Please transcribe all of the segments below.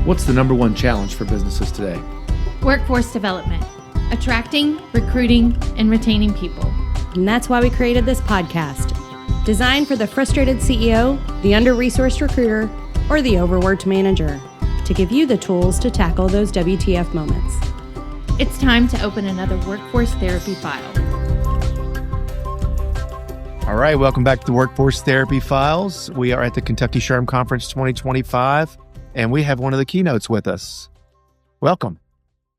What's the number one challenge for businesses today? Workforce development, attracting, recruiting, and retaining people. And that's why we created this podcast, designed for the frustrated CEO, the under-resourced recruiter, or the overworked manager, to give you the tools to tackle those WTF moments. It's time to open another workforce therapy file. All right, welcome back to the Workforce Therapy Files. We are at the Kentucky SHRM Conference 2025, and we have one of the keynotes with us. Welcome.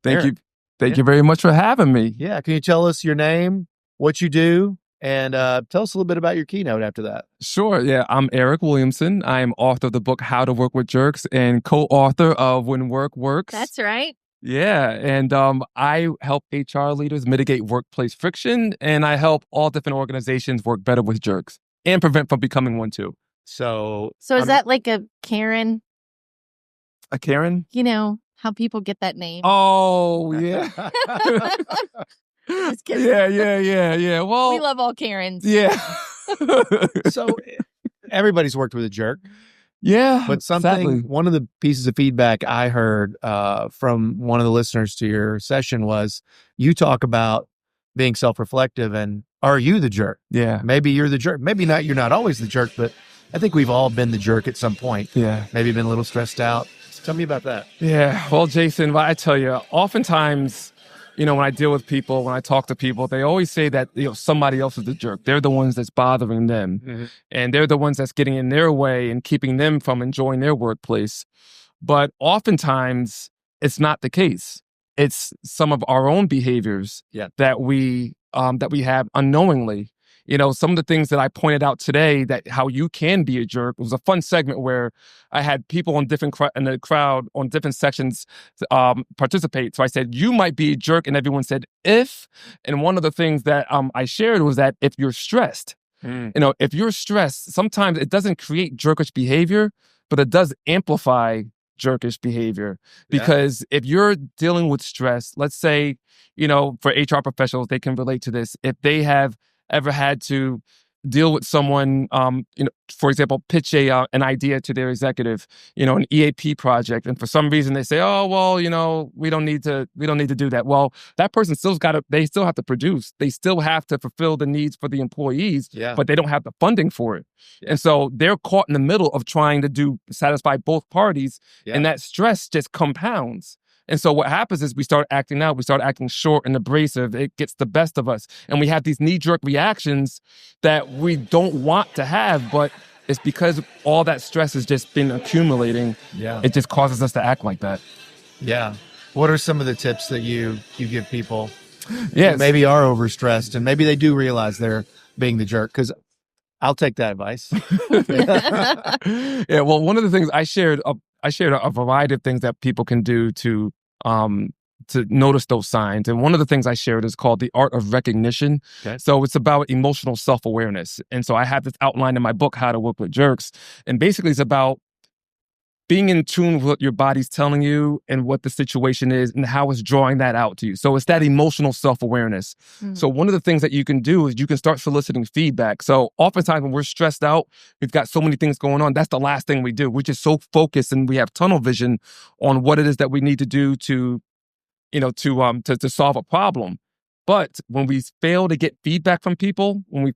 Thank Eric. you. Thank you very much for having me. Yeah, can you tell us your name, what you do, and tell us a little bit about your keynote after that? Sure. Yeah, I'm Eric Williamson. I am author of the book How to Work with Jerks and co-author of When Work Works. That's right. Yeah, and I help HR leaders mitigate workplace friction, and I help all different organizations work better with jerks and prevent from becoming one too. So is that like a Karen? A Karen? You know how people get that name? Oh, yeah. Just kidding. Yeah. Well, We love all Karens. yeah. So everybody's worked with a jerk. Yeah, But exactly. one of the pieces of feedback I heard from one of the listeners to your session was you talk about being self-reflective and are you the jerk? Yeah. Maybe you're the jerk. Maybe not. You're not always the jerk, but I think we've all been the jerk at some point. Yeah. Maybe been a little stressed out. Tell me about that. Yeah. Well, Jason, I tell you, oftentimes, when I deal with people, when I talk to people, they always say that, somebody else is the jerk. They're the ones that's bothering them. Mm-hmm. And they're the ones that's getting in their way and keeping them from enjoying their workplace. But oftentimes, it's not the case. It's some of our own behaviors that we have unknowingly. Some of the things that I pointed out today, that how you can be a jerk. It was a fun segment where I had people in the crowd on different sections participate. So I said, you might be a jerk. And everyone said, if. And one of the things that I shared was that if you're stressed, if you're stressed, sometimes it doesn't create jerkish behavior, but it does amplify jerkish behavior. Because if you're dealing with stress, let's say, for HR professionals, they can relate to this. If they have ever had to deal with someone, for example, pitch an idea to their executive, an EAP project, and for some reason they say, "Oh, well, we don't need to do that." Well, that person they still have to produce. They still have to fulfill the needs for the employees, but they don't have the funding for it. Yeah. And so they're caught in the middle of trying to satisfy both parties, and that stress just compounds. And so what happens is we start acting out. We start acting short and abrasive. It gets the best of us. And we have these knee-jerk reactions that we don't want to have, but it's because all that stress has just been accumulating. Yeah. It just causes us to act like that. Yeah. What are some of the tips that you give people who maybe are overstressed and maybe they do realize they're being the jerk? Because I'll take that advice. Yeah. Well, one of the things I shared a variety of things that people can do to notice those signs. And one of the things I shared is called the art of recognition. Okay. So it's about emotional self-awareness. And so I have this outlined in my book, How to Work with Jerks. And basically it's about being in tune with what your body's telling you and what the situation is and how it's drawing that out to you. So it's that emotional self-awareness. Mm-hmm. So one of the things that you can do is you can start soliciting feedback. So oftentimes when we're stressed out, we've got so many things going on. That's the last thing we do. We're just so focused and we have tunnel vision on what it is that we need to do to solve a problem. But when we fail to get feedback from people, when we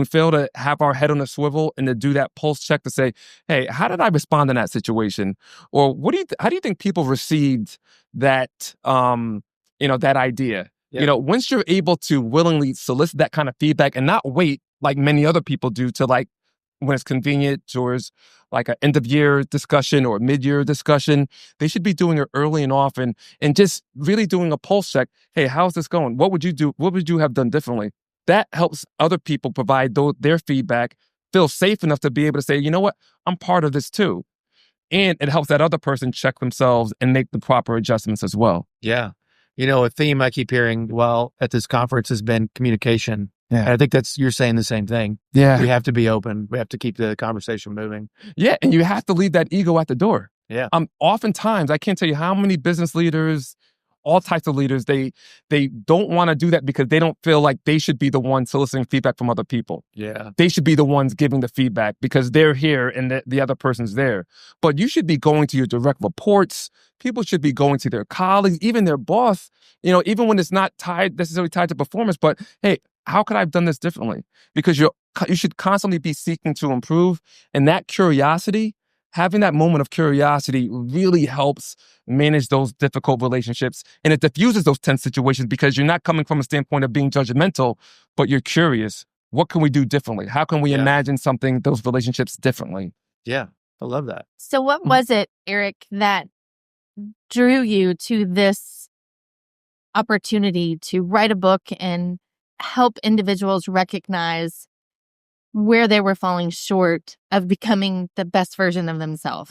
fail to have our head on a swivel and to do that pulse check to say, hey, how did I respond in that situation? Or how do you think people received that, that idea? Yeah. Once you're able to willingly solicit that kind of feedback and not wait like many other people do to when it's convenient towards like an end of year discussion or mid-year discussion, they should be doing it early and often and just really doing a pulse check. Hey, how's this going? What would you do? What would you have done differently? That helps other people provide their feedback, feel safe enough to be able to say, you know what, I'm part of this too. And it helps that other person check themselves and make the proper adjustments as well. Yeah. A theme I keep hearing at this conference has been communication. Yeah. And I think you're saying the same thing. Yeah. We have to be open. We have to keep the conversation moving. Yeah. And you have to leave that ego at the door. Yeah. Oftentimes, I can't tell you how many business leaders all types of leaders, they don't want to do that because they don't feel like they should be the ones soliciting feedback from other people. Yeah. They should be the ones giving the feedback because they're here and the other person's there. But you should be going to your direct reports. People should be going to their colleagues, even their boss, even when it's not necessarily tied to performance. But hey, how could I have done this differently? Because you should constantly be seeking to improve. And that curiosity, having that moment of curiosity really helps manage those difficult relationships. And it diffuses those tense situations because you're not coming from a standpoint of being judgmental, but you're curious. What can we do differently? How can we imagine those relationships differently? Yeah, I love that. So what was it, Eric, that drew you to this opportunity to write a book and help individuals recognize where they were falling short of becoming the best version of themselves?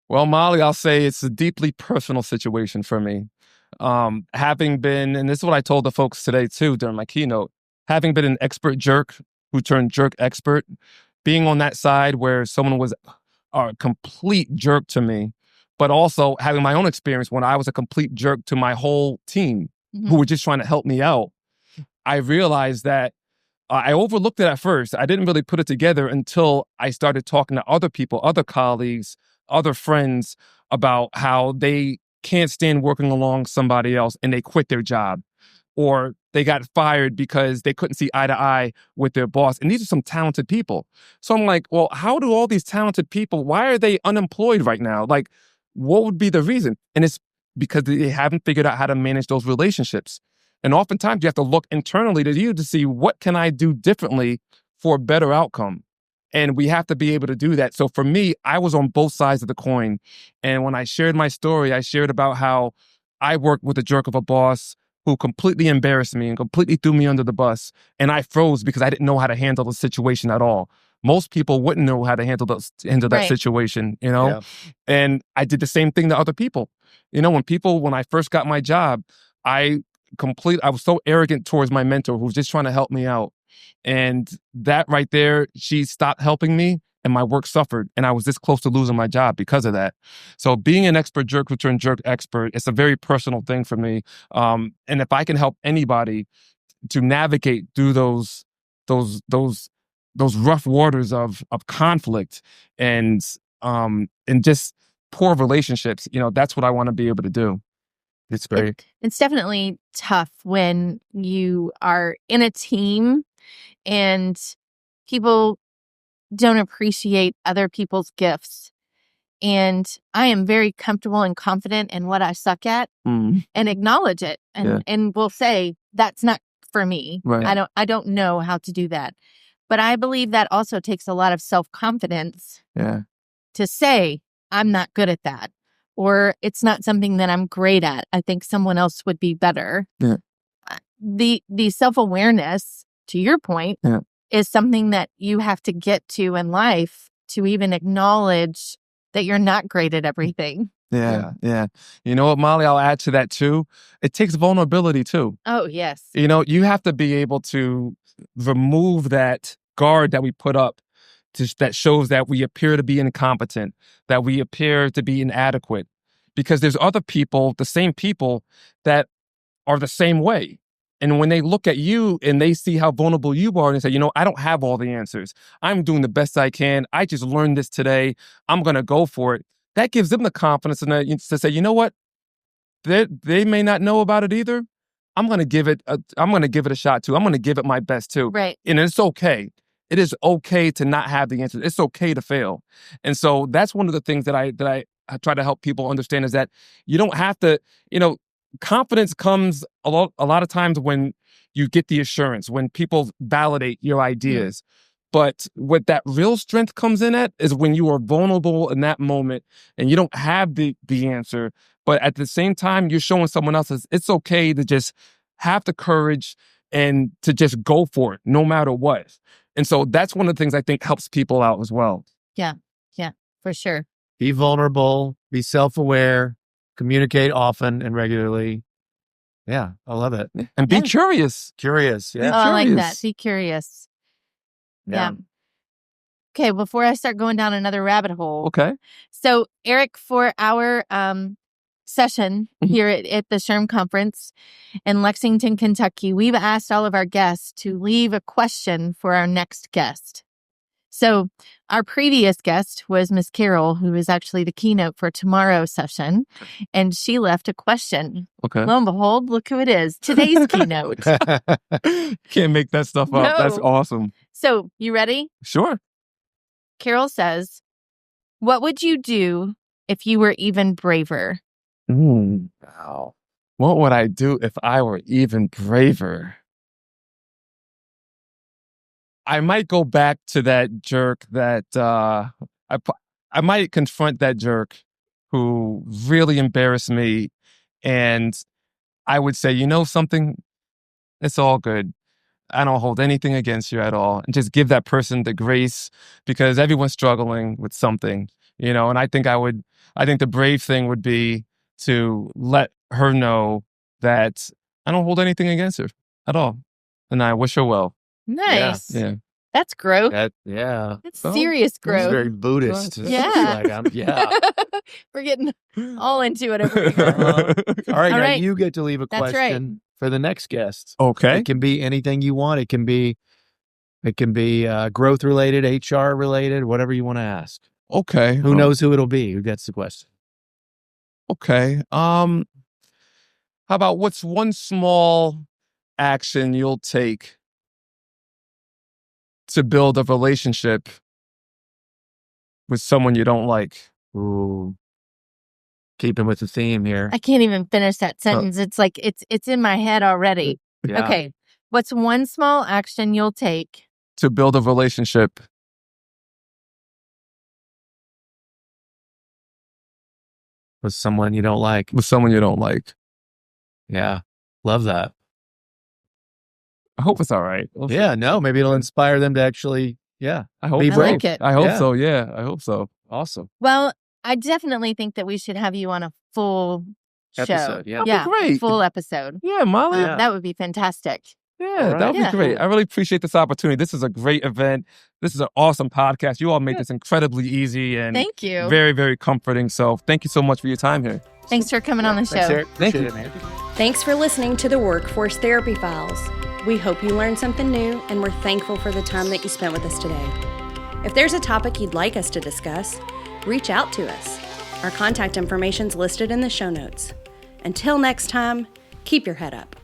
Well, Molly, I'll say it's a deeply personal situation for me. Having been, and this is what I told the folks today too during my keynote, having been an expert jerk who turned jerk expert, being on that side where someone was a complete jerk to me, but also having my own experience when I was a complete jerk to my whole team who were just trying to help me out, I realized that I overlooked it at first. I didn't really put it together until I started talking to other people, other colleagues, other friends about how they can't stand working along somebody else and they quit their job, or they got fired because they couldn't see eye to eye with their boss. And these are some talented people. So I'm like, well, how do all these talented people, why are they unemployed right now? Like, what would be the reason? And it's because they haven't figured out how to manage those relationships. And oftentimes you have to look internally to you to see what can I do differently for a better outcome. And we have to be able to do that. So for me, I was on both sides of the coin. And when I shared my story, I shared about how I worked with a jerk of a boss who completely embarrassed me and completely threw me under the bus. And I froze because I didn't know how to handle the situation at all. Most people wouldn't know how to handle that situation, Yeah. And I did the same thing to other people. When I first got my job, I was so arrogant towards my mentor who was just trying to help me out. And that right there, she stopped helping me and my work suffered. And I was this close to losing my job because of that. So being an expert jerk who turned jerk expert, it's a very personal thing for me. And if I can help anybody to navigate through those rough waters of conflict and just poor relationships, that's what I want to be able to do. It's definitely tough when you are in a team and people don't appreciate other people's gifts. And I am very comfortable and confident in what I suck at and acknowledge it and will say, that's not for me. Right. I don't know how to do that. But I believe that also takes a lot of self-confidence to say, I'm not good at that. Or it's not something that I'm great at. I think someone else would be better. Yeah. The self-awareness, to your point, is something that you have to get to in life to even acknowledge that you're not great at everything. Yeah. You know what, Molly, I'll add to that too. It takes vulnerability too. Oh, yes. You have to be able to remove that guard that we put up that shows that we appear to be incompetent, that we appear to be inadequate. Because there's other people, the same people, that are the same way. And when they look at you and they see how vulnerable you are and they say, I don't have all the answers. I'm doing the best I can. I just learned this today. I'm going to go for it. That gives them the confidence to say, you know what? They may not know about it either. I'm going to give it a shot too. I'm going to give it my best too. Right. And it's okay. It is okay to not have the answers. It's okay to fail. And so that's one of the things that I try to help people understand is that you don't have to, confidence comes a lot of times when you get the assurance, when people validate your ideas. But what that real strength comes in at is when you are vulnerable in that moment and you don't have the answer, but at the same time, you're showing someone else it's okay to just have the courage and to just go for it no matter what. And so that's one of the things I think helps people out as well. Yeah, for sure. Be vulnerable, be self-aware, communicate often and regularly. Yeah, I love it. And be curious. Curious, yeah. Oh, I like that. Be curious. Yeah. Okay, before I start going down another rabbit hole. Okay. So, Eric, for our session here at the SHRM Conference in Lexington, Kentucky, we've asked all of our guests to leave a question for our next guest. So our previous guest was Miss Carol, who is actually the keynote for tomorrow's session, and she left a question. Okay. Lo and behold, look who it is. Today's keynote. Can't make that stuff up. No. That's awesome. So, you ready? Sure. Carol says, what would you do if you were even braver? Wow. What would I do if I were even braver? I might go back to that jerk that I might confront that jerk who really embarrassed me. And I would say, you know something? It's all good. I don't hold anything against you at all. And just give that person the grace, because everyone's struggling with something, and I think the brave thing would be to let her know that I don't hold anything against her at all. And I wish her well. Nice. Yeah. That's growth. That's serious growth. It's very Buddhist. Yeah. We're getting all into it over here. All right, now you get to leave a question for the next guest. Okay. It can be anything you want. It can be growth related, HR related, whatever you want to ask. Okay. Who knows who it'll be? Who gets the question? Okay. How about what's one small action you'll take to build a relationship with someone you don't like? Ooh. Keeping with the theme here. I can't even finish that sentence. It's like it's in my head already. Yeah. Okay. What's one small action you'll take to build a relationship with someone you don't like? Yeah. Love that. I hope it's all right. Yeah, no, maybe it'll inspire them to actually, I hope be I brave. like it. I hope so. Yeah, I hope so. Awesome. Well, I definitely think that we should have you on a full Episode, show. yeah. Yeah, Great. full episode. Yeah, Molly. Yeah. That would be fantastic. Yeah, All right. that would be Yeah. great. I really appreciate this opportunity. This is a great event. This is an awesome podcast. You all made this incredibly easy and Thank you. very, very comforting. So thank you so much for your time here. Thanks for coming on the show. Thanks, Eric. Thank Appreciate you. it, man. Thanks for listening to the Workforce Therapy Files. We hope you learned something new, and we're thankful for the time that you spent with us today. If there's a topic you'd like us to discuss, reach out to us. Our contact information's listed in the show notes. Until next time, keep your head up.